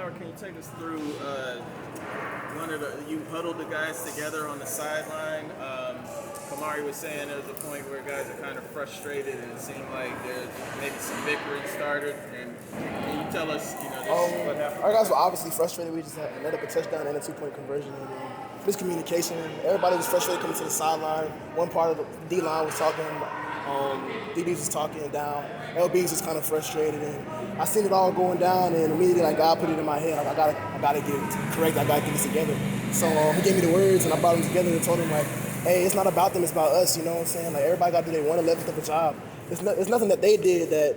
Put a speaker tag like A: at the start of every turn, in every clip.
A: Howard, can you take us through you huddled the guys together on the sideline. Kamari was saying there was a point where guys are kind of frustrated and it seemed like there's maybe some bickering started. And can you tell us, what happened?
B: Our guys were obviously frustrated. We just had ended up a touchdown and a 2-point conversion. And miscommunication. Everybody was frustrated coming to the sideline. One part of the D-line was talking, DBs was talking down. LBs was kind of frustrated. And I seen it all going down, and immediately God put it in my head. I gotta get it correct. I gotta get this together. So he gave me the words, and I brought them together and told him, like, hey, it's not about them, it's about us. You know what I'm saying? Like, everybody got to do their 1/11th of a job. It's nothing that they did that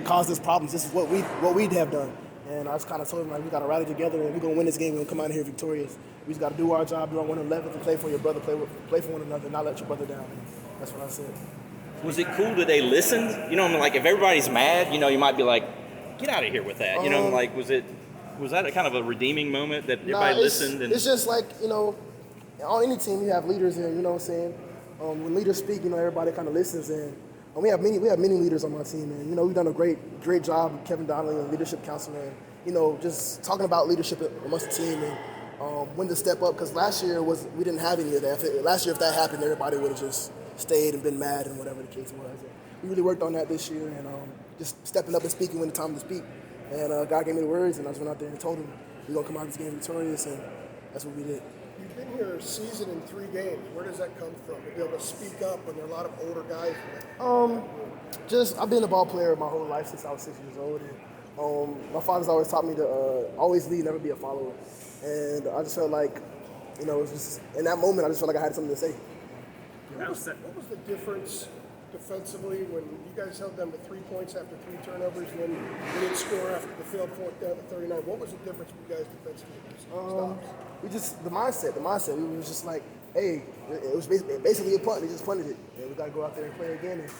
B: caused us problems. This is what we'd have done. And I just kind of told him, like, we got to rally together, and we're going to win this game. We're going to come out of here victorious. We just got to do our job, do our 1/11th, and play for your brother, play for one another, and not let your brother down. And that's what I said.
C: Was it cool that they listened? Like if everybody's mad, you might be like, get out of here with that. Was that kind of a redeeming moment that everybody listened?
B: It's just like, on any team you have leaders, and you know what I'm saying? When leaders speak, everybody kind of listens, and we have many leaders on my team, and we've done a great job with Kevin Donnelly and leadership council, and just talking about leadership amongst the team and when to step up, because last year we didn't have any of that. Last year, if that happened, everybody would have just stayed and been mad and whatever the case was. And we really worked on that this year, and just stepping up and speaking when the time to speak. And God gave me the words, and I just went out there and told him we're gonna come out of this game victorious, and that's what we did.
D: You've been here a season in 3 games. Where does that come from? To be able to speak up when there are a lot of older guys?
B: I've been a ball player my whole life since I was 6 years old. And, my father's always taught me to always lead, never be a follower. And I just felt like, it was just, in that moment, I just felt like I had something to say.
D: What was the difference defensively when you guys held them to 3 points after 3 turnovers, and then you didn't score after the failed fourth down at 39? What was the difference for you guys defensively?
B: The mindset. We were just like, hey, it was basically a punt. They just punted it, and we got to go out there and play again. And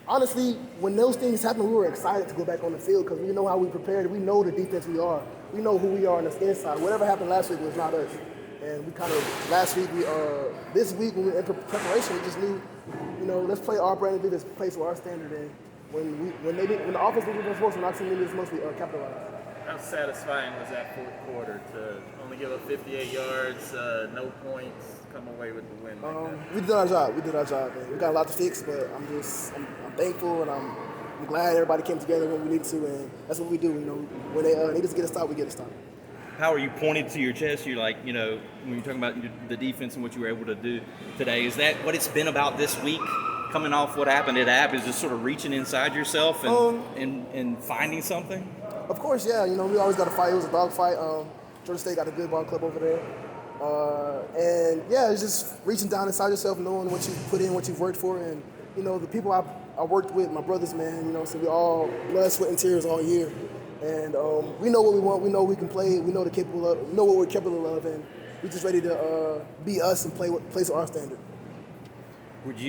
B: honestly, when those things happened, we were excited to go back on the field because we know how we prepared. We know the defense we are. We know who we are on the inside. Whatever happened last week was not us. And we kind of, this week when we were in preparation, we just knew, let's play our brand and let's play to our standard. And when the offense was moving forward, when our team was mostly capitalized.
A: How satisfying was that fourth quarter to only give up 58 yards, no points, come away with the win like that?
B: We did our job. Man. We got a lot to fix, but I'm thankful, and I'm glad everybody came together when we needed to, and that's what we do. When they need us to get a stop, we get a stop.
C: How are you pointed to your chest? You're like, when you're talking about the defense and what you were able to do today, is that what it's been about this week? Coming off what happened at App, is just sort of reaching inside yourself and finding something?
B: Of course, yeah. We always got to fight. It was a dog fight. Georgia State got a good ball club over there. And yeah, it's just reaching down inside yourself, knowing what you've put in, what you've worked for. And, the people I worked with, my brothers, man, so we all blood, sweat, and tears all year. And we know what we want. We know we can play. We know we know what we're capable of. And we're just ready to be us and play to our standard.
C: Did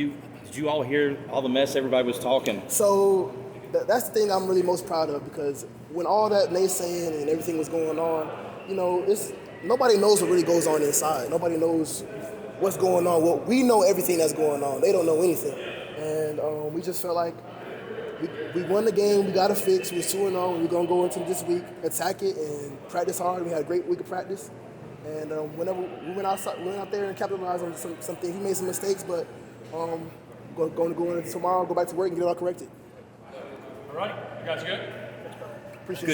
C: you all hear all the mess everybody was talking?
B: So that's the thing I'm really most proud of, because when all that naysaying and everything was going on, nobody knows what really goes on inside. Nobody knows what's going on. Well, we know everything that's going on. They don't know anything. And we just felt like we won the game. We got to fix. We're 2-0. We're going to go into this week, attack it, and practice hard. We had a great week of practice. And whenever we went out there and capitalized on some things. We made some mistakes, but going to go in tomorrow, go back to work, and get it all corrected.
E: All right. You guys good?
B: Appreciate